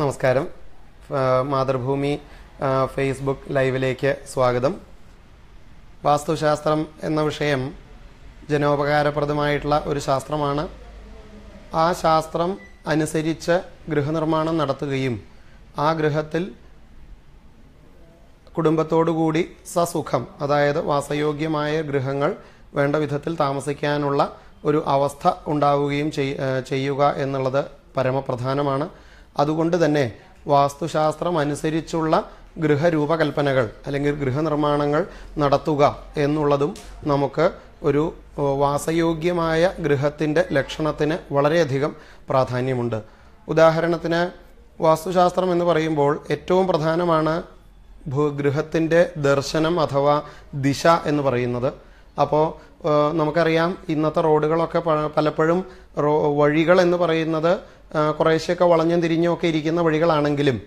നമസ്കാരം. മാതൃഭൂമി ഫേസ്ബുക്ക് ലൈവിലേക്ക് സ്വാഗതം. വാസ്തുശാസ്ത്രം എന്ന വിഷയം ജനോപകാരപ്രദമായിട്ടുള്ള ഒരു ശാസ്ത്രമാണ്. ആ ശാസ്ത്രം അനുസരിച്ച് ഗൃഹനിർമ്മാണം നടത്തുകയും ആ ഗൃഹത്തിൽ കുടുംബത്തോടുകൂടി സസുഖം, അതായത് വാസയോഗ്യമായ ഗൃഹങ്ങൾ വേണ്ട വിധത്തിൽ താമസിക്കാനുള്ള ഒരു അവസ്ഥ ഉണ്ടാവുകയും ചെയ്യുക എന്നുള്ളത് പരമപ്രധാനമാണ്. അതുകൊണ്ട് തന്നെ വാസ്തുശാസ്ത്രം അനുസരിച്ചുള്ള ഗൃഹരൂപകൽപ്പനകൾ അല്ലെങ്കിൽ ഗൃഹനിർമ്മാണങ്ങൾ നടത്തുക എന്നുള്ളതും നമുക്ക് ഒരു വാസയോഗ്യമായ ഗൃഹത്തിൻ്റെ ലക്ഷണത്തിന് വളരെയധികം പ്രാധാന്യമുണ്ട്. ഉദാഹരണത്തിന് വാസ്തുശാസ്ത്രം എന്ന് പറയുമ്പോൾ ഏറ്റവും പ്രധാനമാണ് ഗൃഹത്തിൻ്റെ ദർശനം അഥവാ ദിശ എന്ന് പറയുന്നത്. അപ്പോൾ നമുക്കറിയാം, ഇന്നത്തെ റോഡുകളൊക്കെ പലപ്പോഴും വഴികൾ എന്ന് പറയുന്നത് കുറേശ്ശൊക്കെ വളഞ്ഞും തിരിഞ്ഞും ഒക്കെ ഇരിക്കുന്ന വഴികളാണെങ്കിലും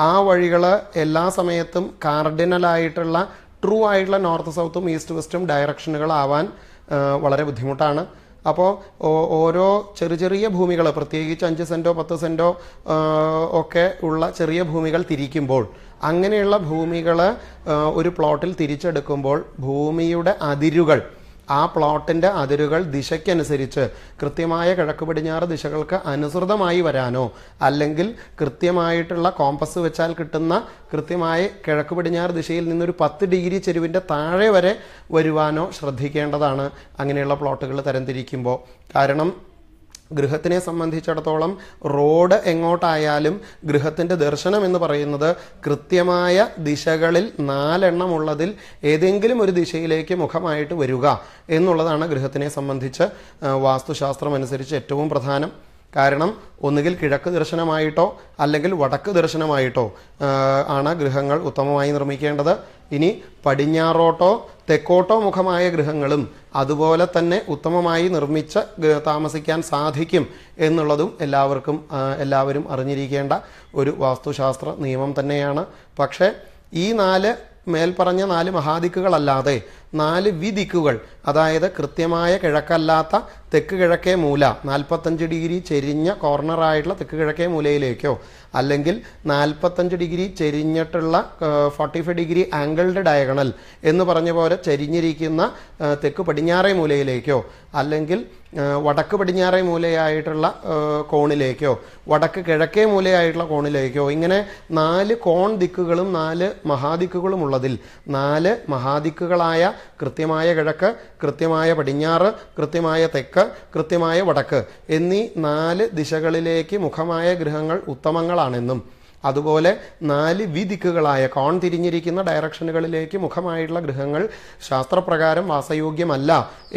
ആ വഴികൾ എല്ലാ സമയത്തും കാർഡിനലായിട്ടുള്ള ട്രൂ ആയിട്ടുള്ള നോർത്ത് സൗത്തും ഈസ്റ്റ് വെസ്റ്റും ഡയറക്ഷനുകളാവാൻ വളരെ ബുദ്ധിമുട്ടാണ്. അപ്പോൾ ഓരോ ചെറിയ ഭൂമികൾ, പ്രത്യേകിച്ച് 5 സെൻറ്റോ 10 സെൻറ്റോ ഒക്കെ ഉള്ള ചെറിയ ഭൂമികൾ തിരിക്കുമ്പോൾ, അങ്ങനെയുള്ള ഭൂമികൾ ഒരു പ്ലോട്ടിൽ തിരിച്ചെടുക്കുമ്പോൾ ഭൂമിയുടെ അതിരുകൾ, ആ പ്ലോട്ടിൻ്റെ അതിരുകൾ ദിശയ്ക്കനുസരിച്ച് കൃത്യമായ കിഴക്ക് പടിഞ്ഞാറ് ദിശകൾക്ക് അനുസൃതമായി വരാനോ അല്ലെങ്കിൽ കൃത്യമായിട്ടുള്ള കോമ്പസ് വെച്ചാൽ കിട്ടുന്ന കൃത്യമായ കിഴക്ക് പടിഞ്ഞാറ് ദിശയിൽ നിന്നൊരു 10 ഡിഗ്രി ചെരുവിൻ്റെ താഴെ വരെ വരുവാനോ ശ്രദ്ധിക്കേണ്ടതാണ് അങ്ങനെയുള്ള പ്ലോട്ടുകൾ തരംതിരിക്കുമ്പോൾ. കാരണം ഗൃഹത്തിനെ സംബന്ധിച്ചിടത്തോളം റോഡ് എങ്ങോട്ടായാലും ഗൃഹത്തിൻ്റെ ദർശനം എന്ന് പറയുന്നത് കൃത്യമായ ദിശകളിൽ 4 എണ്ണം ഉള്ളതിൽ ഏതെങ്കിലും ഒരു ദിശയിലേക്ക് മുഖമായിട്ട് വരിക എന്നുള്ളതാണ് ഗൃഹത്തിനെ സംബന്ധിച്ച് വാസ്തുശാസ്ത്രം അനുസരിച്ച് ഏറ്റവും പ്രധാനം. കാരണം ഒന്നുകിൽ കിഴക്ക് ദർശനമായിട്ടോ അല്ലെങ്കിൽ വടക്ക് ദർശനമായിട്ടോ ആണ് ഗൃഹങ്ങൾ ഉത്തമമായി നിർമ്മിക്കേണ്ടത്. ഇനി പടിഞ്ഞാറോട്ടോ തെക്കോട്ടോ മുഖമായ ഗൃഹങ്ങളും അതുപോലെ തന്നെ ഉത്തമമായി നിർമ്മിച്ച് താമസിക്കാൻ സാധിക്കും എന്നുള്ളതും എല്ലാവരും അറിഞ്ഞിരിക്കേണ്ട ഒരു വാസ്തുശാസ്ത്ര നിയമം തന്നെയാണ്. പക്ഷേ ഈ മേൽപ്പറഞ്ഞ 4 മഹാദിക്കുകളല്ലാതെ 4 വിദിക്കുകൾ, അതായത് കൃത്യമായ കിഴക്കല്ലാത്ത തെക്ക് കിഴക്കേ മൂല, 45 ഡിഗ്രി ചെരിഞ്ഞ കോർണറായിട്ടുള്ള തെക്ക് കിഴക്കേ മൂലയിലേക്കോ അല്ലെങ്കിൽ 45 ഡിഗ്രി ചെരിഞ്ഞിട്ടുള്ള 45 ഡിഗ്രി ആംഗിൾഡ് ഡയഗണൽ എന്ന് പറഞ്ഞ പോലെ ചെരിഞ്ഞിരിക്കുന്ന തെക്ക് പടിഞ്ഞാറേ മൂലയിലേക്കോ അല്ലെങ്കിൽ വടക്ക് പടിഞ്ഞാറേ മൂലയായിട്ടുള്ള കോണിലേക്കോ വടക്ക് കിഴക്കേ മൂലയായിട്ടുള്ള കോണിലേക്കോ, ഇങ്ങനെ 4 കോൺ ദിക്കുകളും 4 മഹാദിക്കുകളും ഉള്ളതിൽ 4 മഹാദിക്കുകളായ കൃത്യമായ കിഴക്ക്, കൃത്യമായ പടിഞ്ഞാറ്, കൃത്യമായ തെക്ക്, കൃത്യമായ വടക്ക് എന്നീ 4 ദിശകളിലേക്ക് മുഖമായ ഗൃഹങ്ങൾ ഉത്തമങ്ങളാണെന്നും അതുപോലെ 4 വിദിക്കുകളായ കോൺ തിരിഞ്ഞിരിക്കുന്ന ഡയറക്ഷനുകളിലേക്ക് മുഖമായിട്ടുള്ള ഗൃഹങ്ങൾ ശാസ്ത്രപ്രകാരം വാസയോഗ്യമല്ല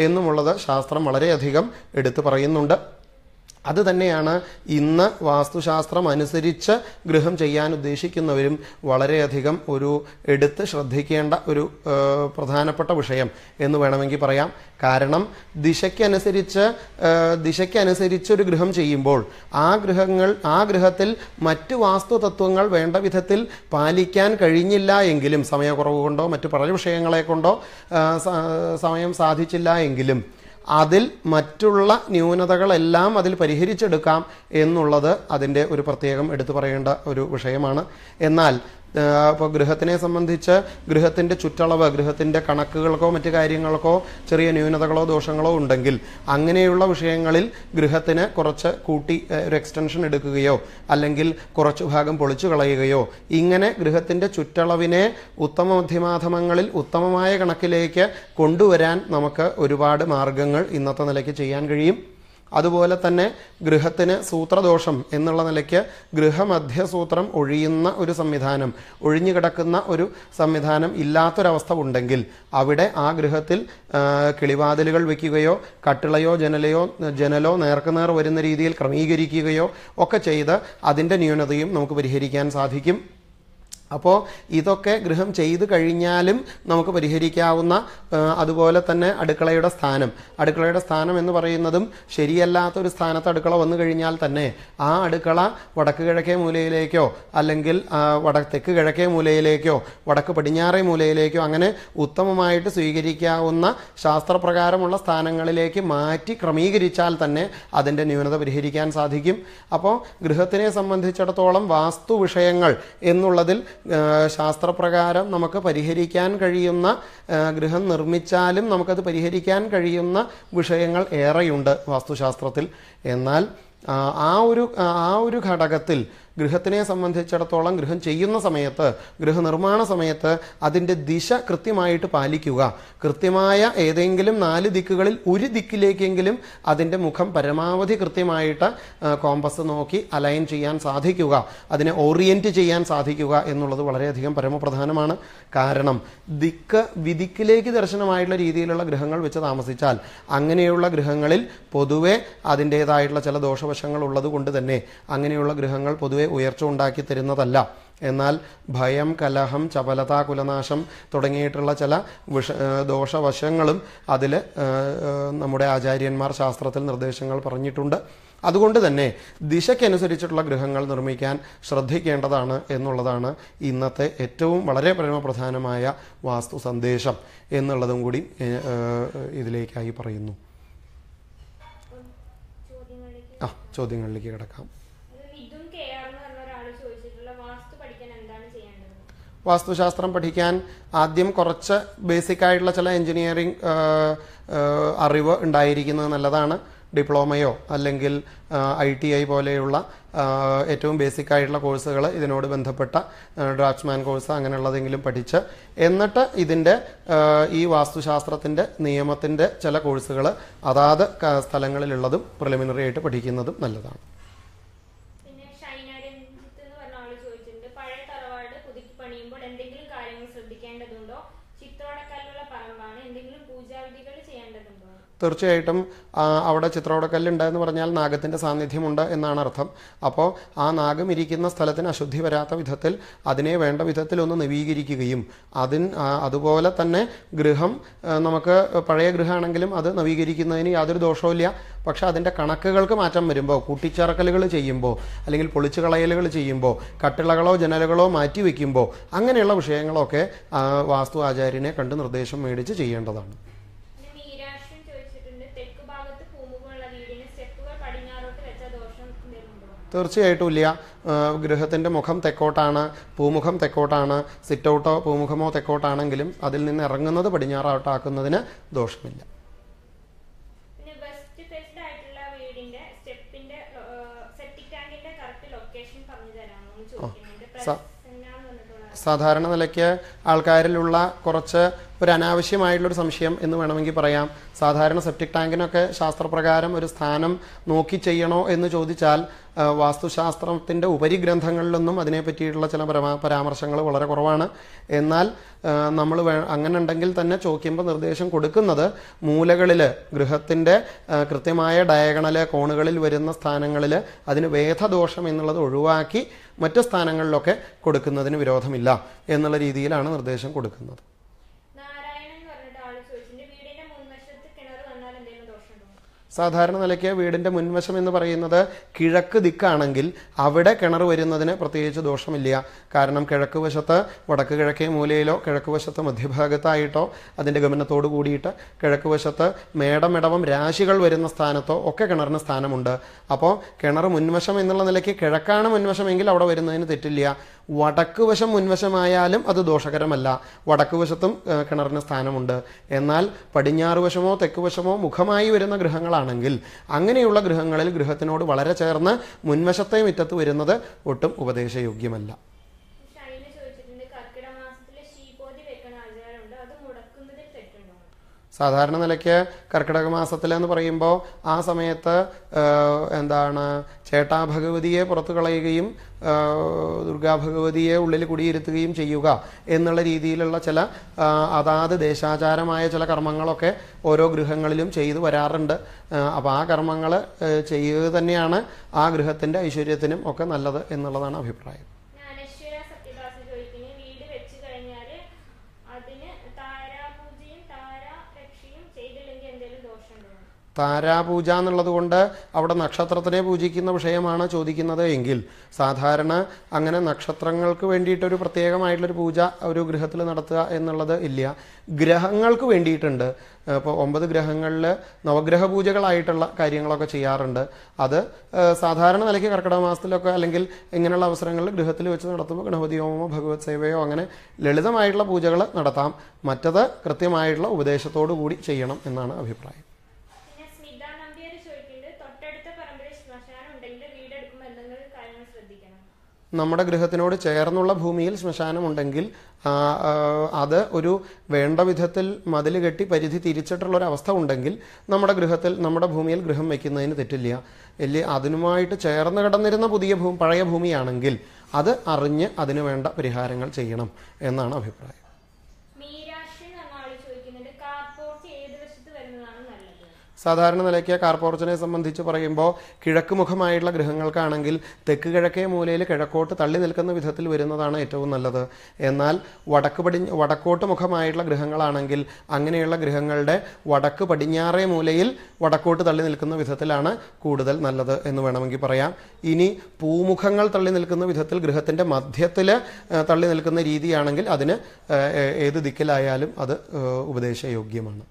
എന്നുമുള്ളത് ശാസ്ത്രം വളരെയധികം എടുത്തു പറയുന്നുണ്ട്. അത് തന്നെയാണ് ഇന്ന് വാസ്തുശാസ്ത്രം അനുസരിച്ച് ഗൃഹം ചെയ്യാൻ ഉദ്ദേശിക്കുന്നവരും വളരെയധികം എടുത്ത് ശ്രദ്ധിക്കേണ്ട ഒരു പ്രധാനപ്പെട്ട വിഷയം എന്ന് വേണമെങ്കിൽ പറയാം. കാരണം ദിശയ്ക്കനുസരിച്ച് ഒരു ഗൃഹം ചെയ്യുമ്പോൾ ആ ഗൃഹത്തിൽ മറ്റ് വാസ്തുതത്വങ്ങൾ വേണ്ട വിധത്തിൽ പാലിക്കാൻ കഴിഞ്ഞില്ല എങ്കിലും, സമയക്കുറവ് കൊണ്ടോ മറ്റു പല വിഷയങ്ങളെ കൊണ്ടോ സമയം സാധിച്ചില്ല എങ്കിലും അതിൽ മറ്റുള്ള ന്യൂനതകളെല്ലാം അതിൽ പരിഹരിച്ചെടുക്കാം എന്നുള്ളത് അതിൻ്റെ ഒരു പ്രത്യേകം എടുത്തു പറയേണ്ട ഒരു വിഷയമാണ്. എന്നാൽ ഇപ്പോൾ ഗൃഹത്തിനെ സംബന്ധിച്ച് ഗൃഹത്തിൻ്റെ ചുറ്റളവ്, ഗൃഹത്തിൻ്റെ കണക്കുകൾക്കോ മറ്റു കാര്യങ്ങൾക്കോ ചെറിയ ന്യൂനതകളോ ദോഷങ്ങളോ ഉണ്ടെങ്കിൽ അങ്ങനെയുള്ള വിഷയങ്ങളിൽ ഗൃഹത്തിന് കുറച്ച് കൂട്ടി ഒരു എക്സ്റ്റൻഷൻ എടുക്കുകയോ അല്ലെങ്കിൽ കുറച്ചു ഭാഗം പൊളിച്ചു കളയുകയോ, ഇങ്ങനെ ഗൃഹത്തിൻ്റെ ചുറ്റളവിനെ ഉത്തമ മധ്യമാധമങ്ങളിൽ ഉത്തമമായ കണക്കിലേക്ക് കൊണ്ടുവരാൻ നമുക്ക് ഒരുപാട് മാർഗങ്ങൾ ഇന്നത്തെ നിലയ്ക്ക് ചെയ്യാൻ കഴിയും. അതുപോലെ തന്നെ ഗൃഹത്തിന് സൂത്രദോഷം എന്നുള്ള നിലയ്ക്ക് ഗൃഹമധ്യസൂത്രം ഒഴിയുന്ന ഒരു സംവിധാനം, ഒഴിഞ്ഞു കിടക്കുന്ന ഒരു സംവിധാനം ഇല്ലാത്തൊരവസ്ഥ ഉണ്ടെങ്കിൽ അവിടെ ആ ഗൃഹത്തിൽ കിളിവാതിലുകൾ വയ്ക്കുകയോ കട്ടിളയോ ജനലോ നേർക്കുനേർ വരുന്ന രീതിയിൽ ക്രമീകരിക്കുകയോ ഒക്കെ ചെയ്ത് അതിൻ്റെ ന്യൂനതയും നമുക്ക് പരിഹരിക്കാൻ സാധിക്കും. അപ്പോൾ ഇതൊക്കെ ഗൃഹം ചെയ്തു കഴിഞ്ഞാലും നമുക്ക് പരിഹരിക്കാവുന്ന, അതുപോലെ തന്നെ അടുക്കളയുടെ സ്ഥാനം എന്ന് പറയുന്നതും ശരിയല്ലാത്ത ഒരു സ്ഥാനത്ത് അടുക്കള വന്നു കഴിഞ്ഞാൽ തന്നെ ആ അടുക്കള വടക്ക് കിഴക്കേ മൂലയിലേക്കോ അല്ലെങ്കിൽ തെക്ക് കിഴക്കേ മൂലയിലേക്കോ വടക്ക് പടിഞ്ഞാറേ മൂലയിലേക്കോ അങ്ങനെ ഉത്തമമായിട്ട് സ്വീകരിക്കാവുന്ന ശാസ്ത്രപ്രകാരമുള്ള സ്ഥാനങ്ങളിലേക്ക് മാറ്റി ക്രമീകരിച്ചാൽ തന്നെ അതിൻ്റെ ന്യൂനത പരിഹരിക്കാൻ സാധിക്കും. അപ്പോൾ ഗൃഹത്തിനെ സംബന്ധിച്ചിടത്തോളം വാസ്തു വിഷയങ്ങൾ എന്നുള്ളതിൽ ശാസ്ത്രപ്രകാരം നമുക്ക് പരിഹരിക്കാൻ കഴിയുന്ന, ഗൃഹം നിർമ്മിച്ചാലും നമുക്കത് പരിഹരിക്കാൻ കഴിയുന്ന വിഷയങ്ങൾ ഏറെയുണ്ട് വാസ്തുശാസ്ത്രത്തിൽ. എന്നാൽ ആ ഒരു ഘടകത്തിൽ ഗൃഹത്തിനെ സംബന്ധിച്ചിടത്തോളം ഗൃഹം ചെയ്യുന്ന സമയത്ത്, ഗൃഹനിർമ്മാണ സമയത്ത് അതിൻ്റെ ദിശ കൃത്യമായിട്ട് പാലിക്കുക. കൃത്യമായ ഏതെങ്കിലും 4 ദിക്കുകളിൽ ഒരു ദിക്കിലേക്കെങ്കിലും അതിൻ്റെ മുഖം പരമാവധി കൃത്യമായിട്ട് കോമ്പസ് നോക്കി അലൈൻ ചെയ്യാൻ സാധിക്കുക, അതിനെ ഓറിയൻറ്റ് ചെയ്യാൻ സാധിക്കുക എന്നുള്ളത് വളരെയധികം പരമപ്രധാനമാണ്. കാരണം വിദിക്കിലേക്ക് ദർശനമായിട്ടുള്ള രീതിയിലുള്ള ഗൃഹങ്ങൾ വെച്ച് താമസിച്ചാൽ അങ്ങനെയുള്ള ഗൃഹങ്ങളിൽ പൊതുവെ അതിൻ്റേതായിട്ടുള്ള ചില ദോഷവശങ്ങൾ ഉള്ളത് കൊണ്ട് തന്നെ അങ്ങനെയുള്ള ഗൃഹങ്ങൾ പൊതുവെ ഉയർച്ച ഉണ്ടാക്കി തരുന്നതല്ല. എന്നാൽ ഭയം, കലഹം, ചപലത, കുലനാശം തുടങ്ങിയിട്ടുള്ള ചില ദോഷവശങ്ങളും അതിൽ നമ്മുടെ ആചാര്യന്മാർ ശാസ്ത്രത്തിൽ നിർദ്ദേശങ്ങൾ പറഞ്ഞിട്ടുണ്ട്. അതുകൊണ്ട് തന്നെ ദിശയ്ക്കനുസരിച്ചിട്ടുള്ള ഗൃഹങ്ങൾ നിർമ്മിക്കാൻ ശ്രദ്ധിക്കേണ്ടതാണ് എന്നുള്ളതാണ് ഇന്നത്തെ ഏറ്റവും വളരെ പരമപ്രധാനമായ വാസ്തു സന്ദേശം എന്നുള്ളതും കൂടി ഇതിലേക്കായി പറയുന്നു. ചോദ്യങ്ങളിലേക്ക് കിടക്കാം. വാസ്തുശാസ്ത്രം പഠിക്കാൻ ആദ്യം കുറച്ച് ബേസിക് ആയിട്ടുള്ള ചില എഞ്ചിനീയറിംഗ് അറിവ് ഉണ്ടായിരിക്കുന്നത് നല്ലതാണ്. ഡിപ്ലോമയോ അല്ലെങ്കിൽ ITI പോലെയുള്ള ഏറ്റവും ബേസിക് ആയിട്ടുള്ള കോഴ്സുകൾ, ഇതിനോട് ബന്ധപ്പെട്ട ഡ്രാഫ്റ്റ്സ്മാൻ കോഴ്സ് അങ്ങനെയുള്ളതെങ്കിലും പഠിച്ച് എന്നിട്ട് ഇതിൻ്റെ ഈ വാസ്തുശാസ്ത്രത്തിൻ്റെ നിയമത്തിൻ്റെ ചില കോഴ്സുകൾ അതാത് സ്ഥലങ്ങളിലുള്ളതും പ്രിലിമിനറി ആയിട്ട് പഠിക്കുന്നതും നല്ലതാണ്. തീർച്ചയായിട്ടും അവിടെ ചിത്രവടക്കല്ലുണ്ടെന്ന് പറഞ്ഞാൽ നാഗത്തിൻ്റെ സാന്നിധ്യമുണ്ട് എന്നാണ് അർത്ഥം. അപ്പോൾ ആ നാഗം ഇരിക്കുന്ന സ്ഥലത്തിന് അശുദ്ധി വരാത്ത വിധത്തിൽ അതിനെ വേണ്ട വിധത്തിൽ ഒന്ന് നവീകരിക്കുകയും അതുപോലെ തന്നെ ഗൃഹം നമുക്ക് പഴയ ഗൃഹമാണെങ്കിലും അത് നവീകരിക്കുന്നതിന് യാതൊരു ദോഷവുമില്ല. പക്ഷെ അതിൻ്റെ കണക്കുകൾക്ക് മാറ്റം വരുമ്പോൾ, കൂട്ടിച്ചേർക്കലുകൾ ചെയ്യുമ്പോൾ അല്ലെങ്കിൽ പൊളിച്ചു കളയലുകൾ ചെയ്യുമ്പോൾ, കട്ടിളകളോ ജനലുകളോ മാറ്റി വയ്ക്കുമ്പോൾ അങ്ങനെയുള്ള വിഷയങ്ങളൊക്കെ വാസ്തു ആചാര്യനെ കണ്ട് നിർദ്ദേശം മേടിച്ച് ചെയ്യേണ്ടതാണ്. തീർച്ചയായിട്ടും ഇല്ല. ഗൃഹത്തിൻ്റെ മുഖം തെക്കോട്ടാണ്, പൂമുഖം തെക്കോട്ടാണ്, സിറ്റ് ഔട്ടോ പൂമുഖമോ തെക്കോട്ടാണെങ്കിലും അതിൽ നിന്ന് ഇറങ്ങുന്നത് പടിഞ്ഞാറോട്ടാക്കുന്നതിന് ദോഷമില്ല. സാധാരണ നിലയ്ക്ക് ആൾക്കാരിലുള്ള കുറച്ച് ഒരു അനാവശ്യമായിട്ടുള്ളൊരു സംശയം എന്ന് വേണമെങ്കിൽ പറയാം. സാധാരണ സെപ്റ്റിക് ടാങ്കിനൊക്കെ ശാസ്ത്രപ്രകാരം ഒരു സ്ഥാനം നോക്കി ചെയ്യണോ എന്ന് ചോദിച്ചാൽ വാസ്തുശാസ്ത്രത്തിൻ്റെ ഉപരിഗ്രന്ഥങ്ങളിലൊന്നും അതിനെ പറ്റിയിട്ടുള്ള ചില പരാമർശങ്ങൾ വളരെ കുറവാണ്. എന്നാൽ നമ്മൾ അങ്ങനെ ഉണ്ടെങ്കിൽ തന്നെ ചോദിക്കുമ്പോൾ നിർദ്ദേശം കൊടുക്കുന്നത് മൂലകളിൽ ഗൃഹത്തിൻ്റെ കൃത്യമായ ഡയഗണല് കോണുകളിൽ വരുന്ന സ്ഥാനങ്ങളിൽ അതിന് വേദദോഷം എന്നുള്ളത് ഒഴിവാക്കി മറ്റു സ്ഥാനങ്ങളിലൊക്കെ കൊടുക്കുന്നതിന് വിരോധമില്ല എന്നുള്ള രീതിയിലാണ് നിർദ്ദേശം കൊടുക്കുന്നത്. സാധാരണ നിലയ്ക്ക് വീടിൻ്റെ മുൻവശം എന്ന് പറയുന്നത് കിഴക്ക് ദിക്കാണെങ്കിൽ അവിടെ കിണർ വരുന്നതിന് പ്രത്യേകിച്ച് ദോഷമില്ല. കാരണം കിഴക്ക് വശത്ത് വടക്ക് കിഴക്കേ മൂലയിലോ കിഴക്ക് വശത്ത് മധ്യഭാഗത്തായിട്ടോ അതിൻ്റെ ഗമനത്തോട് കൂടിയിട്ട് കിഴക്ക് വശത്ത് മേടമിടവം രാശികൾ വരുന്ന സ്ഥാനത്തോ ഒക്കെ കിണറിന് സ്ഥാനമുണ്ട്. അപ്പോൾ കിണർ മുൻവശം എന്നുള്ള നിലയ്ക്ക് കിഴക്കാണ് മുൻവശമെങ്കിൽ അവിടെ വരുന്നതിന് തെറ്റില്ല. വടക്ക് വശം മുൻവശമായാലും അത് ദോഷകരമല്ല. വടക്ക് വശത്തും കിണറിന് സ്ഥാനമുണ്ട്. എന്നാൽ പടിഞ്ഞാറ് വശമോ തെക്ക് വശമോ മുഖമായി വരുന്ന ഗൃഹങ്ങളാണെങ്കിൽ അങ്ങനെയുള്ള ഗൃഹങ്ങളിൽ ഗൃഹത്തിനോട് വളരെ ചേർന്ന് മുൻവശത്തെ മുറ്റത്ത് വരുന്നത് ഒട്ടും ഉപദേശയോഗ്യമല്ല. സാധാരണ നിലയ്ക്ക് കർക്കിടക മാസത്തിലെന്ന് പറയുമ്പോൾ ആ സമയത്ത് ചേട്ടാ ഭഗവതിയെ പുറത്തു കളയുകയും ദുർഗാ ഭഗവതിയെ ഉള്ളിൽ കുടിയിരുത്തുകയും ചെയ്യുക എന്നുള്ള രീതിയിലുള്ള ചില അതാത് ദേശാചാരമായ ചില കർമ്മങ്ങളൊക്കെ ഓരോ ഗൃഹങ്ങളിലും ചെയ്തു വരാറുണ്ട്. അപ്പോൾ ആ കർമ്മങ്ങൾ ചെയ്യുക തന്നെയാണ് ആ ഗൃഹത്തിൻ്റെ ഐശ്വര്യത്തിനും ഒക്കെ നല്ലത് എന്നുള്ളതാണ് അഭിപ്രായം. താരാപൂജ എന്നുള്ളത് കൊണ്ട് അവിടെ നക്ഷത്രത്തിനെ പൂജിക്കുന്ന വിഷയമാണ് ചോദിക്കുന്നത് എങ്കിൽ സാധാരണ അങ്ങനെ നക്ഷത്രങ്ങൾക്ക് വേണ്ടിയിട്ടൊരു പ്രത്യേകമായിട്ടുള്ളൊരു പൂജ ഒരു ഗൃഹത്തിൽ നടത്തുക എന്നുള്ളത് ഇല്ല. ഗ്രഹങ്ങൾക്ക് വേണ്ടിയിട്ടുണ്ട്. ഇപ്പോൾ 9 ഗ്രഹങ്ങളിൽ നവഗ്രഹ പൂജകളായിട്ടുള്ള കാര്യങ്ങളൊക്കെ ചെയ്യാറുണ്ട്. അത് സാധാരണ നിലയ്ക്ക് കർക്കിടക മാസത്തിലൊക്കെ അല്ലെങ്കിൽ ഇങ്ങനെയുള്ള അവസരങ്ങളിൽ ഗൃഹത്തിൽ വെച്ച് നടത്തുമ്പോൾ ഗണപതി ഹോമമോ ഭഗവത് സേവയോ അങ്ങനെ ലളിതമായിട്ടുള്ള പൂജകൾ നടത്താം. മറ്റത് കൃത്യമായിട്ടുള്ള ഉപദേശത്തോടു കൂടി ചെയ്യണം എന്നാണ് അഭിപ്രായം. നമ്മുടെ ഗൃഹത്തിനോട് ചേർന്നുള്ള ഭൂമിയിൽ ശ്മശാനമുണ്ടെങ്കിൽ അത് ഒരു വേണ്ട വിധത്തിൽ മതിൽ കെട്ടി പരിധി തിരിച്ചിട്ടുള്ളൊരവസ്ഥ ഉണ്ടെങ്കിൽ നമ്മുടെ ഗൃഹത്തിൽ നമ്മുടെ ഭൂമിയിൽ ഗൃഹം വയ്ക്കുന്നതിന് തെറ്റില്ല. അതിനുമായിട്ട് ചേർന്ന് കിടന്നിരുന്ന പഴയ ഭൂമിയാണെങ്കിൽ അത് അറിഞ്ഞ് അതിനു വേണ്ട പരിഹാരങ്ങൾ ചെയ്യണം എന്നാണ് അഭിപ്രായം. സാധാരണ നിലയ്ക്ക് കാർപോർച്ചിനെ സംബന്ധിച്ച് പറയുമ്പോൾ കിഴക്ക് മുഖമായിട്ടുള്ള ഗൃഹങ്ങൾക്കാണെങ്കിൽ തെക്ക് കിഴക്കേ മൂലയിൽ കിഴക്കോട്ട് തള്ളി നിൽക്കുന്ന വിധത്തിൽ വരുന്നതാണ് ഏറ്റവും നല്ലത്. എന്നാൽ വടക്കോട്ട് മുഖമായിട്ടുള്ള ഗൃഹങ്ങളാണെങ്കിൽ അങ്ങനെയുള്ള ഗൃഹങ്ങളുടെ വടക്ക് പടിഞ്ഞാറേ മൂലയിൽ വടക്കോട്ട് തള്ളി നിൽക്കുന്ന വിധത്തിലാണ് കൂടുതൽ നല്ലത് എന്ന് വേണമെങ്കിൽ പറയാം. ഇനി പൂമുഖങ്ങൾ തള്ളി നിൽക്കുന്ന വിധത്തിൽ ഗൃഹത്തിൻ്റെ മധ്യത്തിൽ തള്ളി നിൽക്കുന്ന രീതിയാണെങ്കിൽ അതിന് ഏത് ദിക്കിലായാലും അത് ഉപദേശയോഗ്യമാണ്.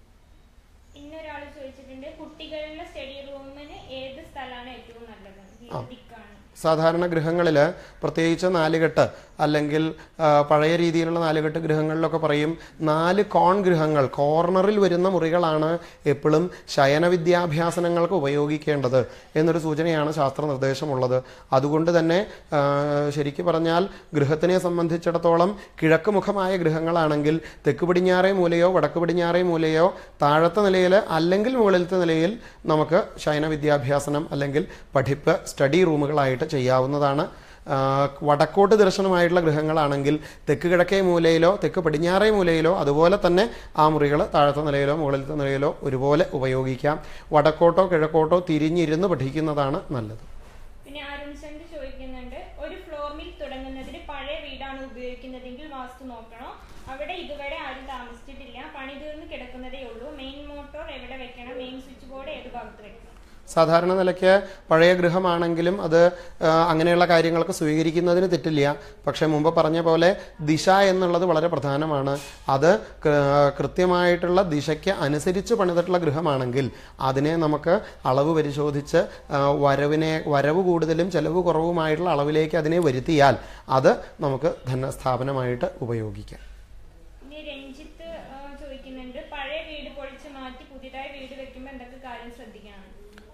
സാധാരണ ഗൃഹങ്ങളിൽ പ്രത്യേകിച്ച് നാലുകെട്ട് അല്ലെങ്കിൽ പഴയ രീതിയിലുള്ള നാലുകെട്ട് ഗൃഹങ്ങളിലൊക്കെ പറയും 4 കോൺ ഗൃഹങ്ങൾ, കോർണറിൽ വരുന്ന മുറികളാണ് എപ്പോഴും ശയന വിദ്യാഭ്യാസനങ്ങൾക്ക് ഉപയോഗിക്കേണ്ടത് എന്നൊരു സൂചനയാണ് ശാസ്ത്ര നിർദ്ദേശമുള്ളത്. അതുകൊണ്ട് തന്നെ ശരിക്കും പറഞ്ഞാൽ ഗൃഹത്തിനെ സംബന്ധിച്ചിടത്തോളം കിഴക്ക് മുഖമായ ഗൃഹങ്ങളാണെങ്കിൽ തെക്ക് പടിഞ്ഞാറേ മൂലയോ വടക്ക് പടിഞ്ഞാറേ മൂലയോ താഴത്തെ നിലയിൽ അല്ലെങ്കിൽ മുകളിലത്തെ നിലയിൽ നമുക്ക് ശയന വിദ്യാഭ്യാസനം അല്ലെങ്കിൽ പഠിപ്പ് സ്റ്റഡി റൂമുകളായിട്ട് ചെയ്യാവുന്നതാണ്. വടക്കോട്ട് ദർശനമായിട്ടുള്ള ഗൃഹങ്ങളാണെങ്കിൽ തെക്ക് കിഴക്കേ മൂലയിലോ തെക്ക് പടിഞ്ഞാറേ മൂലയിലോ അതുപോലെ തന്നെ ആ മുറികൾ താഴത്തെ നിലയിലോ മുകളിലത്തെ നിലയിലോ ഒരുപോലെ ഉപയോഗിക്കാം. വടക്കോട്ടോ കിഴക്കോട്ടോ തിരിഞ്ഞിരുന്ന് പഠിക്കുന്നതാണ് നല്ലത്. പിന്നെ അരുൺചന്ദ് ചോദിക്കുന്നുണ്ട്, ഒരു ഫ്ലോർ മിൽ തുടങ്ങുന്നതിന് പഴയ വീടാണ് ഉപയോഗിക്കുന്നതെങ്കിൽ വാസ്തു നോക്കണോ? അവിടെ ഇതുവരെ ആരും താമസിച്ചിട്ടില്ല, പണി തീർന്ന് കിടക്കുന്നതേ ഉള്ളൂ. മെയിൻ മോട്ടോർ എവിടെ വെക്കണം? മെയിൻ സ്വിച്ച് ബോർഡ് ഏത് ഭാഗത്ത് വെക്കണം? സാധാരണ നിലയ്ക്ക് പഴയ ഗൃഹമാണെങ്കിലും അത് അങ്ങനെയുള്ള കാര്യങ്ങൾക്ക് സ്വീകരിക്കുന്നതിന് തെറ്റില്ല. പക്ഷേ മുമ്പ് പറഞ്ഞ പോലെ ദിശ എന്നുള്ളത് വളരെ പ്രധാനമാണ്. അത് കൃത്യമായിട്ടുള്ള ദിശയ്ക്ക് അനുസരിച്ച് പണിതിട്ടുള്ള ഗൃഹമാണെങ്കിൽ അതിനെ നമുക്ക് അളവ് പരിശോധിച്ച് വരവ് കൂടുതലും ചെലവ് കുറവുമായിട്ടുള്ള അളവിലേക്ക് അതിനെ വരുത്തിയാൽ അത് നമുക്ക് ധനസ്ഥാപനമായിട്ട് ഉപയോഗിക്കാം. രഞ്ജിത്ത് ചോദിക്കുന്നുണ്ട്, പഴയ വീട് പൊളിച്ച് മാറ്റി പുതിയതായി വീട് വെക്കുമ്പോൾ എന്തൊക്കെ കാര്യം ശ്രദ്ധിക്കണം?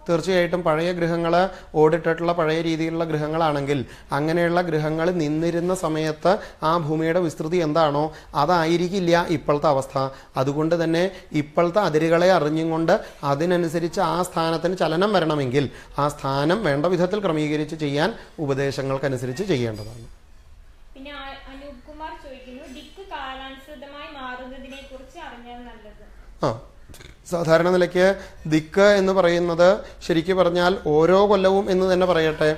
തീർച്ചയായിട്ടും പഴയ ഗൃഹങ്ങൾ ഓടിട്ടിട്ടുള്ള പഴയ രീതിയിലുള്ള ഗൃഹങ്ങളാണെങ്കിൽ അങ്ങനെയുള്ള ഗൃഹങ്ങൾ നിന്നിരുന്ന സമയത്ത് ആ ഭൂമിയുടെ വിസ്തൃതി എന്താണോ അതായിരിക്കില്ല ഇപ്പോഴത്തെ അവസ്ഥ. അതുകൊണ്ട് തന്നെ ഇപ്പോഴത്തെ അതിരുകളെ അറിഞ്ഞും കൊണ്ട് അതിനനുസരിച്ച് ആ സ്ഥാനത്തിന് ചലനം വരണമെങ്കിൽ ആ സ്ഥാനം വേണ്ട വിധത്തിൽ ക്രമീകരിച്ച് ചെയ്യാൻ ഉപദേശങ്ങൾക്കനുസരിച്ച് ചെയ്യേണ്ടതാണ്. പിന്നെ അനൂപ് കുമാർ ചോദിക്കുന്നു, ദിക്ക് കാലാനുസൃതമായി മാറുന്നതിനെ കുറിച്ച് അറിഞ്ഞാൽ നല്ലത്. സാധാരണ നിലയ്ക്ക് ദിക്ക് എന്ന് പറയുന്നത് ശരിക്കും പറഞ്ഞാൽ ഓരോ കൊല്ലവും എന്ന് തന്നെ പറയട്ടെ,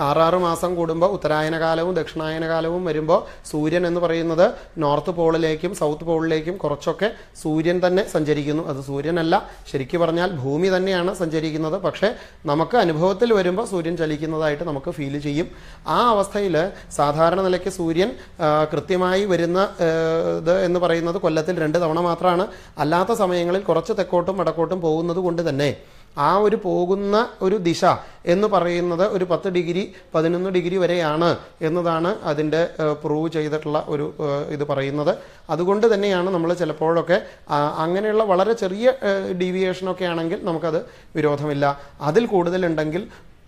6 മാസം കൂടുമ്പോൾ ഉത്തരായന കാലവും ദക്ഷിണായന കാലവും വരുമ്പോൾ സൂര്യൻ എന്ന് പറയുന്നത് നോർത്ത് പോളിലേക്കും സൗത്ത് പോളിലേക്കും കുറച്ചൊക്കെ സൂര്യൻ തന്നെ സഞ്ചരിക്കുന്നു. അത് സൂര്യനല്ല, ശരിക്കും പറഞ്ഞാൽ ഭൂമി തന്നെയാണ് സഞ്ചരിക്കുന്നത്. പക്ഷേ നമുക്ക് അനുഭവത്തിൽ വരുമ്പോൾ സൂര്യൻ ചലിക്കുന്നതായിട്ട് നമുക്ക് ഫീൽ ചെയ്യും. ആ അവസ്ഥയിൽ സാധാരണ നിലയ്ക്ക് സൂര്യൻ കൃത്യമായി വരുന്ന ഇത് എന്ന് പറയുന്നത് കൊല്ലത്തിൽ 2 തവണ മാത്രമാണ്. അല്ലാത്ത സമയങ്ങളിൽ കുറച്ച് തെക്കോട്ടും വടക്കോട്ടും പോകുന്നത് കൊണ്ട് തന്നെ ആ ഒരു പോകുന്ന ഒരു ദിശ എന്ന് പറയുന്നത് ഒരു 10 ഡിഗ്രി 11 ഡിഗ്രി വരെയാണ് എന്നതാണ് അതിൻ്റെ പ്രൂവ് ചെയ്തിട്ടുള്ള ഒരു ഇത് പറയുന്നത്. അതുകൊണ്ട് തന്നെയാണ് നമ്മൾ ചിലപ്പോഴൊക്കെ അങ്ങനെയുള്ള വളരെ ചെറിയ ഡീവിയേഷനൊക്കെ ആണെങ്കിൽ നമുക്കത് വിരോധമില്ല. അതിൽ കൂടുതലുണ്ടെങ്കിൽ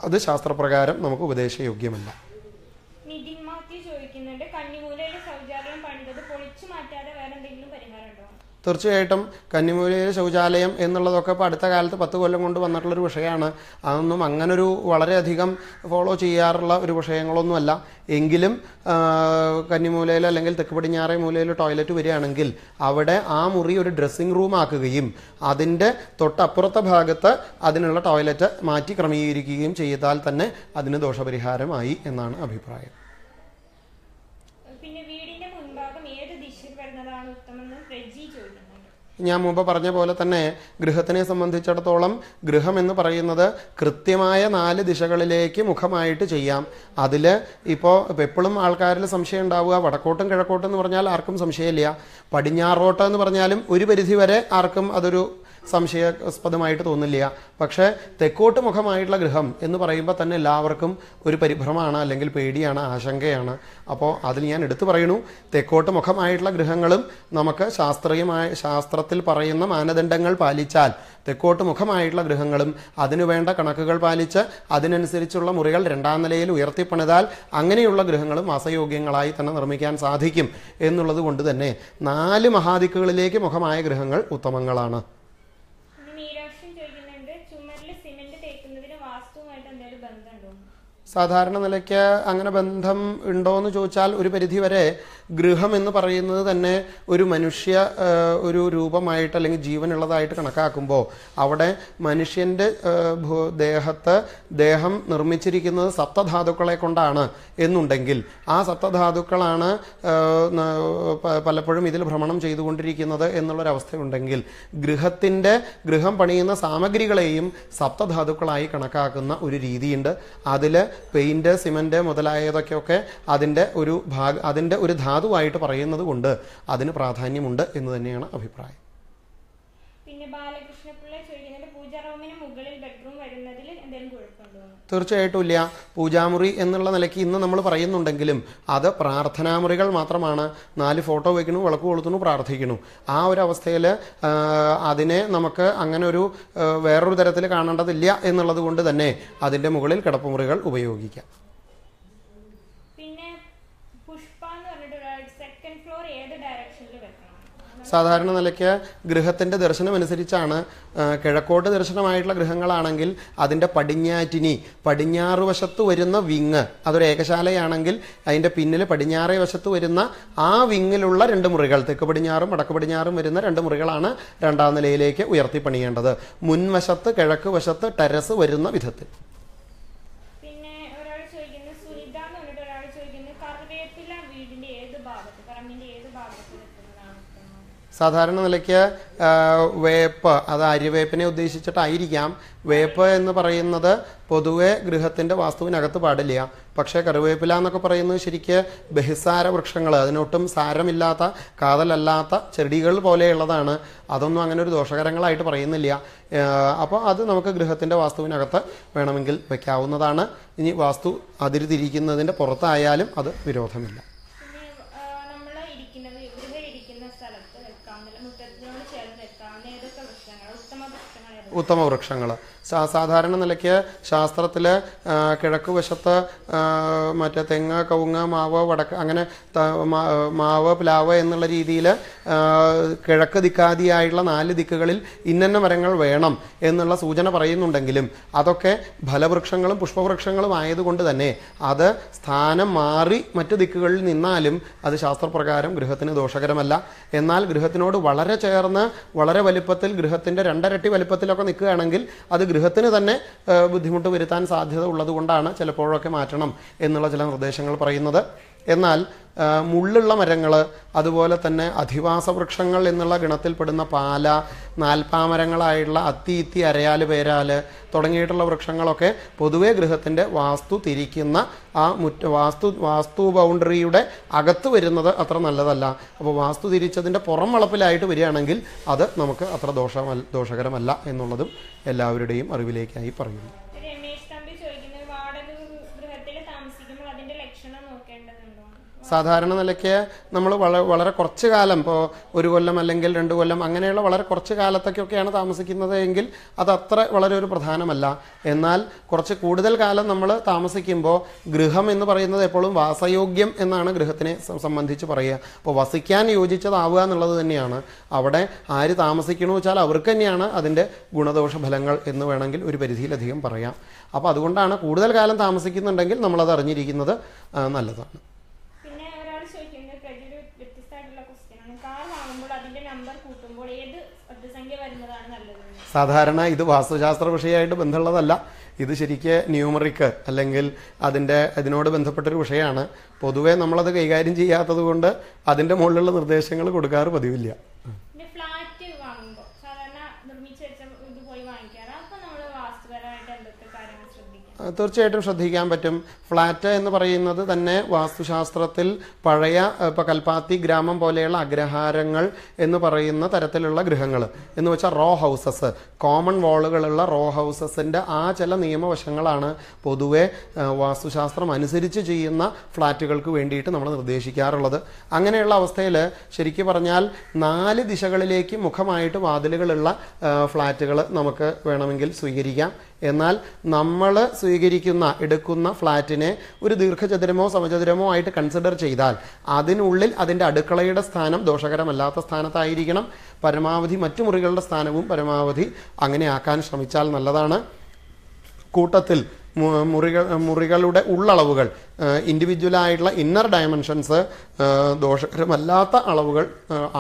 അത് ശാസ്ത്രപ്രകാരം നമുക്ക് ഉപദേശയോഗ്യമല്ല. നിതിൻ മാത്യു ചോദിക്കുന്നുണ്ട്, കന്നിമൂലയിലെ ശൗചാലയം പണിതത് പൊളിച്ചു മാറ്റാതെ വേറെ എന്തെങ്കിലും പരിഹാരം ഉണ്ടോ? തീർച്ചയായിട്ടും കന്നിമൂലയിലെ ശൗചാലയം എന്നുള്ളതൊക്കെ ഇപ്പോൾ അടുത്ത കാലത്ത് 10 കൊല്ലം കൊണ്ട് വന്നിട്ടുള്ളൊരു വിഷയമാണ്. അതൊന്നും അങ്ങനൊരു വളരെയധികം ഫോളോ ചെയ്യാറുള്ള ഒരു വിഷയങ്ങളൊന്നുമല്ല. എങ്കിലും കന്നിമൂലയിൽ അല്ലെങ്കിൽ തെക്ക് പടിഞ്ഞാറേ മൂലയിൽ ടോയ്ലറ്റ് വരികയാണെങ്കിൽ അവിടെ ആ മുറി ഒരു ഡ്രസ്സിംഗ് റൂം ആക്കുകയും അതിൻ്റെ തൊട്ടപ്പുറത്തെ ഭാഗത്ത് അതിനുള്ള ടോയ്ലറ്റ് മാറ്റി ക്രമീകരിക്കുകയും ചെയ്താൽ തന്നെ അതിന് ദോഷപരിഹാരമായി എന്നാണ് അഭിപ്രായം. ഞാൻ മുമ്പ് പറഞ്ഞ പോലെ തന്നെ ഗൃഹത്തിനെ സംബന്ധിച്ചിടത്തോളം ഗൃഹം എന്ന് പറയുന്നത് കൃത്യമായ 4 ദിശകളിലേക്ക് മുഖമായിട്ട് ചെയ്യാം. അതിൽ ഇപ്പോൾ എപ്പോഴും ആൾക്കാരിൽ സംശയം ഉണ്ടാവുക, വടക്കോട്ടും കിഴക്കോട്ടും എന്ന് പറഞ്ഞാൽ ആർക്കും സംശയമില്ല. പടിഞ്ഞാറോട്ട് എന്ന് പറഞ്ഞാലും ഒരു പരിധി വരെ ആർക്കും അതൊരു സംശയാസ്പദമായിട്ട് തോന്നില്ല. പക്ഷേ തെക്കോട്ട് മുഖമായിട്ടുള്ള ഗൃഹം എന്ന് പറയുമ്പോൾ തന്നെ എല്ലാവർക്കും ഒരു പരിഭ്രമമാണ്, അല്ലെങ്കിൽ പേടിയാണ്, ആശങ്കയാണ്. അപ്പോൾ അതിൽ ഞാൻ എടുത്തു പറയണു, തെക്കോട്ട് മുഖമായിട്ടുള്ള ഗൃഹങ്ങളും നമുക്ക് ശാസ്ത്രത്തിൽ പറയുന്ന മാനദണ്ഡങ്ങൾ പാലിച്ചാൽ തെക്കോട്ട് മുഖമായിട്ടുള്ള ഗൃഹങ്ങളും അതിനുവേണ്ട കണക്കുകൾ പാലിച്ച് അതിനനുസരിച്ചുള്ള മുറികൾ 2ാം നിലയിൽ ഉയർത്തിപ്പണിതാൽ അങ്ങനെയുള്ള ഗൃഹങ്ങളും വാസയോഗ്യങ്ങളായി തന്നെ നിർമ്മിക്കാൻ സാധിക്കും എന്നുള്ളത് കൊണ്ട് തന്നെ 4 മഹാദിക്കുകളിലേക്ക് മുഖമായ ഗൃഹങ്ങൾ ഉത്തമങ്ങളാണ്. സാധാരണ നിലയ്ക്ക് അങ്ങനെ ബന്ധം ഉണ്ടോ എന്ന് ചോദിച്ചാൽ ഒരു പരിധി വരെ ഗൃഹം എന്ന് പറയുന്നത് തന്നെ ഒരു മനുഷ്യ ഒരു രൂപമായിട്ട് അല്ലെങ്കിൽ ജീവനുള്ളതായിട്ട് കണക്കാക്കുമ്പോൾ അവിടെ മനുഷ്യൻ്റെ ദേഹം നിർമ്മിച്ചിരിക്കുന്നത് സപ്തധാതുക്കളെ കൊണ്ടാണ് എന്നുണ്ടെങ്കിൽ ആ സപ്തധാതുക്കളാണ് പലപ്പോഴും ഇതിൽ ഭ്രമണം ചെയ്തുകൊണ്ടിരിക്കുന്നത് എന്നുള്ളൊരവസ്ഥയുണ്ടെങ്കിൽ ഗൃഹം പണിയുന്ന സാമഗ്രികളെയും സപ്തധാതുക്കളായി കണക്കാക്കുന്ന ഒരു രീതിയുണ്ട്. അതിൽ പെയിന്റ്, സിമന്റ് മുതലായതൊക്കെ അതിൻ്റെ ഒരു ധാതുവായിട്ട് പറയുന്നത് കൊണ്ട് അതിന് പ്രാധാന്യമുണ്ട് എന്ന് തന്നെയാണ് അഭിപ്രായം. പിന്നെ ബാലകൃഷ്ണപിള്ള ചോദിക്കുന്നത് പൂജാ റൂമിന് മുകളിൽ ബെഡ്റൂം വരുന്നതിൽ എന്തെങ്കിലും കുഴപ്പമുണ്ടോ? തീർച്ചയായിട്ടും ഇല്ല. പൂജാമുറി എന്നുള്ള നിലയ്ക്ക് ഇന്ന് നമ്മൾ പറയുന്നുണ്ടെങ്കിലും അത് പ്രാർത്ഥനാമുറികൾ മാത്രമാണ്. 4 ഫോട്ടോ വയ്ക്കണു, വിളക്ക് കൊളുത്തുന്നു, പ്രാർത്ഥിക്കണു. ആ ഒരു അവസ്ഥയിൽ അതിനെ നമുക്ക് അങ്ങനെ ഒരു വേറൊരു തരത്തിൽ കാണേണ്ടതില്ല എന്നുള്ളത് കൊണ്ട് തന്നെ അതിൻ്റെ മുകളിൽ കിടപ്പുമുറികൾ ഉപയോഗിക്കാം. സാധാരണ നിലയ്ക്ക് ഗൃഹത്തിൻ്റെ ദർശനമനുസരിച്ചാണ്. കിഴക്കോട്ട് ദർശനമായിട്ടുള്ള ഗൃഹങ്ങളാണെങ്കിൽ അതിൻ്റെ പടിഞ്ഞാറ് വശത്ത് വരുന്ന വിങ്, അതൊരു ഏകശാലയാണെങ്കിൽ അതിൻ്റെ പിന്നിൽ പടിഞ്ഞാറേ വശത്ത് വരുന്ന ആ വിങ്ങിലുള്ള 2 മുറികൾ, തെക്ക് പടിഞ്ഞാറും വടക്ക് പടിഞ്ഞാറും വരുന്ന 2 മുറികളാണ് 2ാം നിലയിലേക്ക് ഉയർത്തിപ്പണിയേണ്ടത്. മുൻവശത്ത് കിഴക്ക് വശത്ത് ടെറസ് വരുന്ന വിധത്തിൽ. സാധാരണ നിലയ്ക്ക് വേപ്പ്, അത് അരിവേപ്പിനെ ഉദ്ദേശിച്ചിട്ടായിരിക്കാം. വേപ്പ് എന്ന് പറയുന്നത് പൊതുവെ ഗൃഹത്തിൻ്റെ വാസ്തുവിനകത്ത് പാടില്ല. പക്ഷേ കറിവേപ്പില എന്നൊക്കെ പറയുന്നത് ശരിക്ക് ബഹിസാര വൃക്ഷങ്ങൾ, അതിനൊട്ടും സാരമില്ലാത്ത കാതലല്ലാത്ത ചെടികൾ പോലെയുള്ളതാണ്. അതൊന്നും അങ്ങനെ ഒരു ദോഷകരങ്ങളായിട്ട് പറയുന്നില്ല. അപ്പോൾ അത് നമുക്ക് ഗൃഹത്തിൻ്റെ വാസ്തുവിനകത്ത് വേണമെങ്കിൽ വയ്ക്കാവുന്നതാണ്. ഇനി വാസ്തു അതിരുതിരിക്കുന്നതിൻ്റെ പുറത്തായാലും അത് വിരോധമില്ല. ഉത്തമ വൃക്ഷങ്ങൾ സാധാരണ നിലയ്ക്ക് ശാസ്ത്രത്തിൽ കിഴക്ക് വശത്ത് മറ്റേ തെങ്ങ്, കവുങ്ങ്, മാവ്, വടക്ക് അങ്ങനെ മാവ്, പ്ലാവ് എന്നുള്ള രീതിയിൽ കിഴക്ക് ദിക്കാദിയായിട്ടുള്ള 4 ദിക്കുകളിൽ ഇന്നന്ന മരങ്ങൾ വേണം എന്നുള്ള സൂചന പറയുന്നുണ്ടെങ്കിലും അതൊക്കെ ഫലവൃക്ഷങ്ങളും പുഷ്പവൃക്ഷങ്ങളും ആയതുകൊണ്ട് തന്നെ അത് സ്ഥാനം മാറി മറ്റു ദിക്കുകളിൽ നിന്നാലും അത് ശാസ്ത്രപ്രകാരം ഗൃഹത്തിന് ദോഷകരമല്ല. എന്നാൽ ഗൃഹത്തിനോട് വളരെ ചേർന്ന് വളരെ വലിപ്പത്തിൽ ഗൃഹത്തിൻ്റെ 2 ഇരട്ടി വലിപ്പത്തിലൊക്കെ നിൽക്കുകയാണെങ്കിൽ അത് ഗൃഹത്തിന് തന്നെ ബുദ്ധിമുട്ട് വരുത്താൻ സാധ്യത ഉള്ളതുകൊണ്ടാണ് ചിലപ്പോഴൊക്കെ മാറ്റണം എന്നുള്ള ചില നിർദ്ദേശങ്ങൾ പറയുന്നത്. എന്നാൽ മുള്ളുള്ള മരങ്ങൾ, അതുപോലെ തന്നെ അധിവാസ വൃക്ഷങ്ങൾ എന്നുള്ള ഗണത്തിൽപ്പെടുന്ന പാല, നാൽപ്പാമരങ്ങളായിട്ടുള്ള അത്തി, അരയാല്, പേരാല് തുടങ്ങിയിട്ടുള്ള വൃക്ഷങ്ങളൊക്കെ പൊതുവേ ഗൃഹത്തിൻ്റെ വാസ്തു തിരിക്കുന്ന ആ വാസ്തു ബൗണ്ടറിയുടെ അകത്ത് വരുന്നത് അത്ര നല്ലതല്ല. അപ്പോൾ വാസ്തു തിരിച്ചതിൻ്റെ പുറം വളപ്പിലായിട്ട് വരികയാണെങ്കിൽ അത് നമുക്ക് അത്ര ദോഷകരമല്ല എന്നുള്ളതും എല്ലാവരുടെയും അറിവിലേക്കായി പറയുന്നു. സാധാരണ നിലയ്ക്ക് നമ്മൾ വളരെ കുറച്ച് കാലം, ഇപ്പോൾ 1 കൊല്ലം അല്ലെങ്കിൽ 2 കൊല്ലം അങ്ങനെയുള്ള വളരെ കുറച്ച് കാലത്തേക്കൊക്കെയാണ് താമസിക്കുന്നത് എങ്കിൽ അതത്ര വളരെ ഒരു പ്രധാനമല്ല. എന്നാൽ കുറച്ച് കൂടുതൽ കാലം നമ്മൾ താമസിക്കുമ്പോൾ ഗൃഹം എന്ന് പറയുന്നത് എപ്പോഴും വാസയോഗ്യം എന്നാണ് ഗൃഹത്തിനെ സംബന്ധിച്ച് പറയുക. അപ്പോൾ വസിക്കാൻ യോജിച്ചതാവുക എന്നുള്ളത് തന്നെയാണ്. അവിടെ ആര് താമസിക്കണമെന്ന് വെച്ചാൽ അവർക്ക് തന്നെയാണ് അതിൻ്റെ ഗുണദോഷ ഫലങ്ങൾ എന്ന് വേണമെങ്കിൽ ഒരു പരിധിയിലധികം പറയാം. അപ്പോൾ അതുകൊണ്ടാണ് കൂടുതൽ കാലം താമസിക്കുന്നുണ്ടെങ്കിൽ നമ്മളത് അറിഞ്ഞിരിക്കുന്നത് നല്ലതാണ്. സാധാരണ ഇത് വാസ്തുശാസ്ത്ര വിഷയമായിട്ട് ബന്ധമുള്ളതല്ല. ഇത് ശരിക്ക് ന്യൂമറിക്ക് അല്ലെങ്കിൽ അതിനോട് ബന്ധപ്പെട്ടൊരു വിഷയമാണ്. പൊതുവെ നമ്മളത് കൈകാര്യം ചെയ്യാത്തത് കൊണ്ട് അതിൻ്റെ മുകളിലുള്ള നിർദ്ദേശങ്ങൾ കൊടുക്കാറ് പതിവില്ല. തീർച്ചയായിട്ടും ശ്രദ്ധിക്കാൻ പറ്റും. ഫ്ലാറ്റ് എന്ന് പറയുന്നത് തന്നെ വാസ്തുശാസ്ത്രത്തിൽ പഴയ ഇപ്പോൾ കൽപ്പാത്തി ഗ്രാമം പോലെയുള്ള അഗ്രഹാരങ്ങൾ എന്ന് പറയുന്ന തരത്തിലുള്ള ഗൃഹങ്ങൾ എന്ന് വെച്ചാൽ റോ ഹൗസസ്, കോമൺ വാളുകളുള്ള റോ ഹൗസസിൻ്റെ ആ ചില നിയമവശങ്ങളാണ് പൊതുവെ വാസ്തുശാസ്ത്രം അനുസരിച്ച് ചെയ്യുന്ന ഫ്ലാറ്റുകൾക്ക് വേണ്ടിയിട്ട് നമ്മൾ നിർദ്ദേശിക്കാറുള്ളത്. അങ്ങനെയുള്ള അവസ്ഥയിൽ ശരിക്കും പറഞ്ഞാൽ 4 ദിശകളിലേക്ക് മുഖമായിട്ട് വാതിലുകളുള്ള ഫ്ലാറ്റുകൾ നമുക്ക് വേണമെങ്കിൽ സ്വീകരിക്കാം. എന്നാൽ നമ്മൾ എടുക്കുന്ന ഫ്ലാറ്റിനെ ഒരു ദീർഘചതുരമോ സമചതുരമോ ആയിട്ട് കൺസിഡർ ചെയ്താൽ അതിനുള്ളിൽ അതിൻ്റെ അടുക്കളയുടെ സ്ഥാനം ദോഷകരമല്ലാത്ത സ്ഥാനത്തായിരിക്കണം. പരമാവധി മറ്റു മുറികളുടെ സ്ഥാനവും പരമാവധി അങ്ങനെ ആക്കാൻ ശ്രമിച്ചാൽ നല്ലതാണ്. കൂട്ടത്തിൽ മുറികളുടെ ഉള്ളളവുകൾ, ഇൻഡിവിജ്വലായിട്ടുള്ള ഇന്നർ ഡയമെൻഷൻസ് ദോഷകരമല്ലാത്ത അളവുകൾ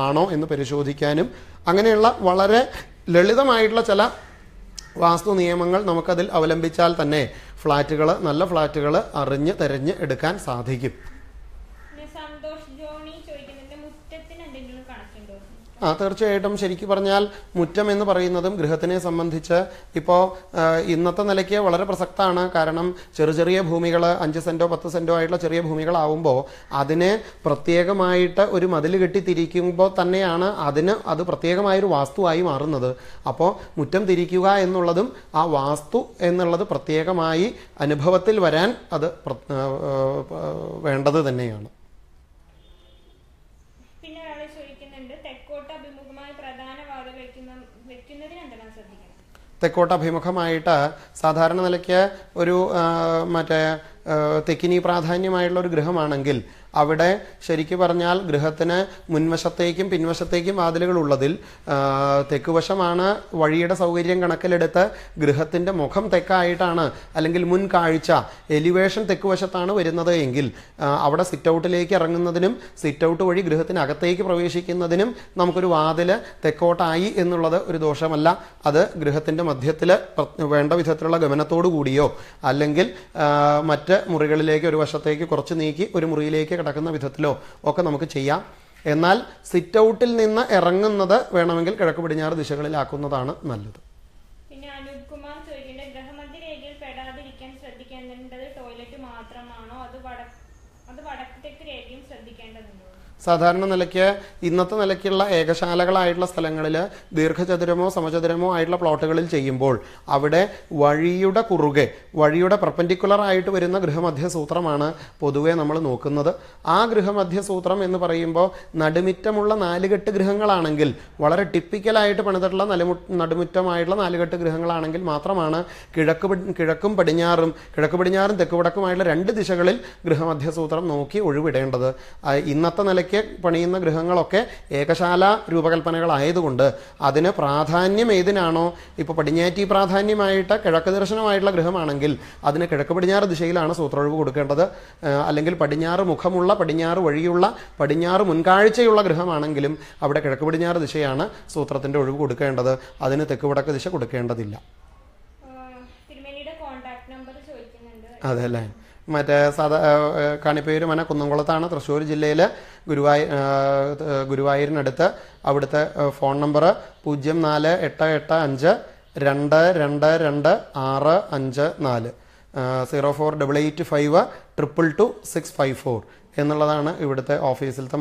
ആണോ എന്ന് പരിശോധിക്കാനും അങ്ങനെയുള്ള വളരെ ലളിതമായിട്ടുള്ള ചില വാസ്തു നിയമങ്ങൾ നമുക്കതിൽ അവലംബിച്ചാൽ തന്നെ ഫ്ലാറ്റുകൾ, നല്ല ഫ്ലാറ്റുകൾ അറിഞ്ഞ് തിരഞ്ഞ് എടുക്കാൻ സാധിക്കും. തീർച്ചയായിട്ടും. ശരിക്കും പറഞ്ഞാൽ മുറ്റം എന്ന് പറയുന്നതും ഗൃഹത്തിനെ സംബന്ധിച്ച് ഇപ്പോൾ ഇന്നത്തെ നിലയ്ക്ക് വളരെ പ്രസക്തമാണ്. കാരണം ചെറിയ ഭൂമികൾ 5 സെൻറ്റോ 10 സെൻറ്റോ ആയിട്ടുള്ള ചെറിയ ഭൂമികളാവുമ്പോൾ അതിനെ പ്രത്യേകമായിട്ട് ഒരു മതിൽ കെട്ടി തിരിക്കുമ്പോൾ തന്നെയാണ് അത് പ്രത്യേകമായൊരു വാസ്തുവായി മാറുന്നത്. അപ്പോൾ മുറ്റം തിരിക്കുക എന്നുള്ളതും ആ വാസ്തു എന്നുള്ളത് പ്രത്യേകമായി അനുഭവത്തിൽ വരാൻ അത് വേണ്ടത് തന്നെയാണ്. തെക്കോട്ടഭിമുഖമായിട്ട് സാധാരണ നിലയ്ക്ക് ഒരു തെക്കിനി പ്രാധാന്യമായുള്ള ഒരു ഗൃഹമാണെങ്കിൽ അവിടെ ശരിക്കും പറഞ്ഞാൽ ഗൃഹത്തിന് മുൻവശത്തേക്കും പിൻവശത്തേക്കും വാതിലുകൾ ഉള്ളതിൽ തെക്കുവശമാണ് വഴിയുടെ സൗകര്യം കണക്കിലെടുത്ത് ഗൃഹത്തിൻ്റെ മുഖം തെക്കായിട്ടാണ് അല്ലെങ്കിൽ മുൻ കാഴ്ച എലിവേഷൻ തെക്കുവശത്താണ് വരുന്നത് എങ്കിൽ അവിടെ സിറ്റ് ഔട്ടിലേക്ക് ഇറങ്ങുന്നതിനും സിറ്റ് ഔട്ട് വഴി ഗൃഹത്തിനകത്തേക്ക് പ്രവേശിക്കുന്നതിനും നമുക്കൊരു വാതിൽ തെക്കോട്ടായി എന്നുള്ളത് ഒരു ദോഷമല്ല. അത് ഗൃഹത്തിൻ്റെ മധ്യത്തിൽ വേണ്ട വിധത്തിലുള്ള ഗമനത്തോടു കൂടിയോ അല്ലെങ്കിൽ മറ്റ് മുറികളിലേക്ക് ഒരു വശത്തേക്ക് കുറച്ച് നീക്കി ഒരു മുറിയിലേക്ക് കിടക്കുന്ന വിധത്തിലോ ഒക്കെ നമുക്ക് ചെയ്യാം. എന്നാൽ സിറ്റ് ഔട്ടിൽ നിന്ന് ഇറങ്ങുന്നത് വേണമെങ്കിൽ കിഴക്ക് പടിഞ്ഞാറ് ദിശകളിലാക്കുന്നതാണ് നല്ലത്. പിന്നെ അനൂപ് കുമാർ ചോദിക്കേണ്ടത് ഗ്രഹമധ്യരേഖയിൽ പെടാതിരിക്കാൻ ശ്രദ്ധിക്കേണ്ടത് ടോയ്ലറ്റ് മാത്രമാണോ അത് വടക്ക് തെക്ക് രേഖയും ശ്രദ്ധിക്കേണ്ടതുണ്ടോ? സാധാരണ നിലയ്ക്ക് ഇന്നത്തെ നിലയ്ക്കുള്ള ഏകശാലകളായിട്ടുള്ള സ്ഥലങ്ങളിൽ ദീർഘചതുരമോ സമചതുരമോ ആയിട്ടുള്ള പ്ലോട്ടുകളിൽ ചെയ്യുമ്പോൾ അവിടെ വഴിയുടെ കുറുകെ വഴിയുടെ പെർപെൻഡിക്കുലർ ആയിട്ട് വരുന്ന ഗൃഹമധ്യസൂത്രമാണ് പൊതുവെ നമ്മൾ നോക്കുന്നത്. ആ ഗൃഹമധ്യസൂത്രം എന്ന് പറയുമ്പോൾ നടുമിറ്റമുള്ള 4 കെട്ട് ഗൃഹങ്ങളാണെങ്കിൽ വളരെ ടിപ്പിക്കലായിട്ട് പണിതിട്ടുള്ള നടുമുറ്റമായിട്ടുള്ള 4 കെട്ട് ഗൃഹങ്ങളാണെങ്കിൽ മാത്രമാണ് കിഴക്ക് പടിഞ്ഞാറും തെക്ക് വടക്കുമായിട്ടുള്ള 2 ദിശകളിൽ ഗൃഹമധ്യസൂത്രം നോക്കി ഒഴിവിടേണ്ടത്. ഇന്നത്തെ നിലയ്ക്ക് പണിയുന്ന ഗൃഹങ്ങളൊക്കെ ഏകശാല രൂപകൽപ്പനകളായതുകൊണ്ട് അതിന് പ്രാധാന്യം ഏതിനാണോ, ഇപ്പോൾ പടിഞ്ഞാറ്റി പ്രാധാന്യമായിട്ട് കിഴക്ക് ദർശനമായിട്ടുള്ള ഗൃഹമാണെങ്കിൽ അതിന് കിഴക്ക് പടിഞ്ഞാറ് ദിശയിലാണ് സൂത്രൊഴിവ് കൊടുക്കേണ്ടത്. അല്ലെങ്കിൽ പടിഞ്ഞാറ് മുഖമുള്ള പടിഞ്ഞാറ് വഴിയുള്ള പടിഞ്ഞാറ് മുൻകാഴ്ചയുള്ള ഗൃഹമാണെങ്കിലും അവിടെ കിഴക്ക് പടിഞ്ഞാറ് ദിശയാണ് സൂത്രത്തിൻ്റെ ഒഴിവ് കൊടുക്കേണ്ടത്. അതിന് തെക്ക് വടക്ക് ദിശ കൊടുക്കേണ്ടതില്ല. അതെ അല്ലേ. കാണിപ്പേര് മന കുന്നംകുളത്താണ്, തൃശ്ശൂർ ജില്ലയിൽ ഗുരുവായൂരിനടുത്ത്. അവിടുത്തെ ഫോൺ നമ്പർ 04885 2222654 04885 222 654 എന്നുള്ളതാണ് ഇവിടുത്തെ ഓഫീസിലത്തെ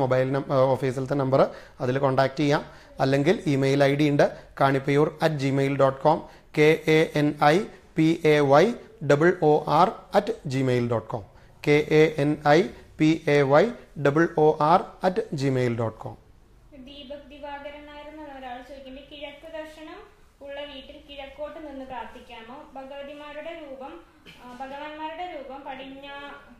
നമ്പർ. അതിൽ കോൺടാക്റ്റ് ചെയ്യാം. അല്ലെങ്കിൽ ഇമെയിൽ ID ഉണ്ട്, kanipayur@gmail.com, kanipayOR@gmail.com, kanipayOR@gmail.com. Deepak Divakaran Nair എന്ന ഒരാൾ ചോദിക്കുന്നത് കിഴക്ക് ദർശനം ഉള്ള വീട്ടിൽ കിഴക്കോട്ട് നിന്ന് പ്രാർത്ഥിക്കാമോ? ഭഗവന്മാരുടെ രൂപം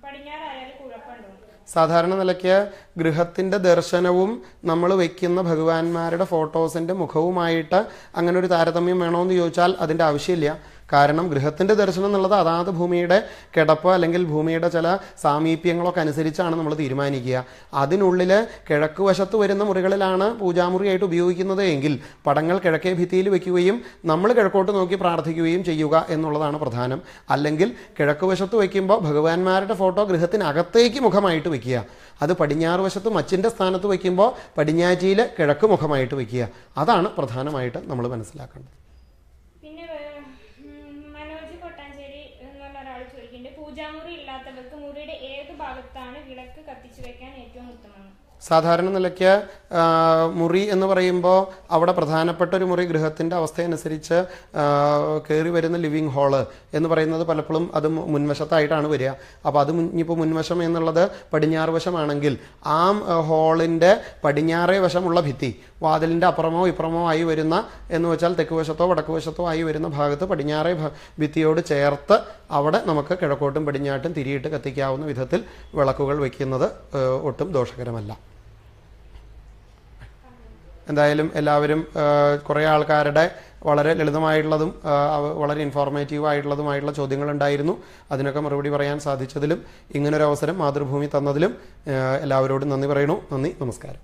പടിഞ്ഞാറായാൽ കുഴപ്പമുണ്ടോ? സാധാരണ നിലയ്ക്ക് ഗൃഹത്തിൻ്റെ ദർശനവും നമ്മൾ വയ്ക്കുന്ന ഭഗവാന്മാരുടെ ഫോട്ടോസിൻ്റെ മുഖവുമായിട്ട് അങ്ങനെ ഒരു താരതമ്യം വേണമെന്ന് ചോദിച്ചാൽ അതിൻ്റെ ആവശ്യമില്ല. കാരണം ഗൃഹത്തിൻ്റെ ദർശനം എന്നുള്ളത് അതാത് ഭൂമിയുടെ കിടപ്പ് അല്ലെങ്കിൽ ഭൂമിയുടെ ചില സാമീപ്യങ്ങളൊക്കെ അനുസരിച്ചാണ് നമ്മൾ തീരുമാനിക്കുക. അതിനുള്ളിൽ കിഴക്ക് വശത്ത് വരുന്ന മുറികളിലാണ് പൂജാമുറിയായിട്ട് ഉപയോഗിക്കുന്നത് എങ്കിൽ പടങ്ങൾ കിഴക്കേ ഭിത്തിയിൽ വയ്ക്കുകയും നമ്മൾ കിഴക്കോട്ട് നോക്കി പ്രാർത്ഥിക്കുകയും ചെയ്യുക എന്നുള്ളതാണ് പ്രധാനം. അല്ലെങ്കിൽ കിഴക്ക് വശത്ത് വയ്ക്കുമ്പോൾ ഭഗവാന്മാരുടെ ഫോട്ടോ ഗൃഹത്തിനകത്തേക്ക് മുഖമായിട്ട് വയ്ക്കുക. അത് പടിഞ്ഞാറ് വശത്ത് മച്ചിൻ്റെ സ്ഥാനത്ത് വയ്ക്കുമ്പോൾ പടിഞ്ഞാറ്റിയിൽ കിഴക്ക് മുഖമായിട്ട് വയ്ക്കുക. അതാണ് പ്രധാനമായിട്ട് നമ്മൾ മനസ്സിലാക്കേണ്ടത്. പിന്നെ മനോജ് കൊട്ടാഞ്ചേരി എന്നുള്ള ഒരാൾ കത്തിച്ചു വെക്കാൻ ഏറ്റവും ഉത്തമം? സാധാരണ നിലയ്ക്ക് മുറി എന്ന് പറയുമ്പോൾ അവിടെ പ്രധാനപ്പെട്ട ഒരു മുറി ഗൃഹത്തിൻ്റെ അവസ്ഥയനുസരിച്ച് കയറി വരുന്ന ലിവിങ് ഹാള് എന്ന് പറയുന്നത് പലപ്പോഴും അത് മുൻവശത്തായിട്ടാണ് വരിക. അപ്പോൾ അത് ഇനിയിപ്പോൾ മുൻവശം എന്നുള്ളത് പടിഞ്ഞാറ് വശമാണെങ്കിൽ ആ ഹാളിൻ്റെ പടിഞ്ഞാറേ വശമുള്ള ഭിത്തി വാതിലിൻ്റെ അപ്പുറമോ ഇപ്പുറമോ ആയി വരുന്ന എന്ന് വെച്ചാൽ തെക്ക് വശത്തോ വടക്ക് വശത്തോ ആയി വരുന്ന ഭാഗത്ത് പടിഞ്ഞാറേ ഭിത്തിയോട് ചേർത്ത് അവിടെ നമുക്ക് കിഴക്കോട്ടും പടിഞ്ഞാട്ടും തിരിയിട്ട് കത്തിക്കാവുന്ന വിധത്തിൽ വിളക്കുകൾ വയ്ക്കുന്നത് ഒട്ടും ദോഷകരമല്ല. എന്തായാലും എല്ലാവരും കുറേ ആൾക്കാരുടെ വളരെ ലളിതമായിട്ടുള്ളതും വളരെ ഇൻഫോർമേറ്റീവ് ആയിട്ടുള്ളതുമായിട്ടുള്ള ചോദ്യങ്ങളുണ്ടായിരുന്നു. അതിനൊക്കെ മറുപടി പറയാൻ സാധിച്ചതിലും ഇങ്ങനൊരു അവസരം മാതൃഭൂമി തന്നതിലും എല്ലാവരോടും നന്ദി പറയണു. നന്ദി, നമസ്കാരം.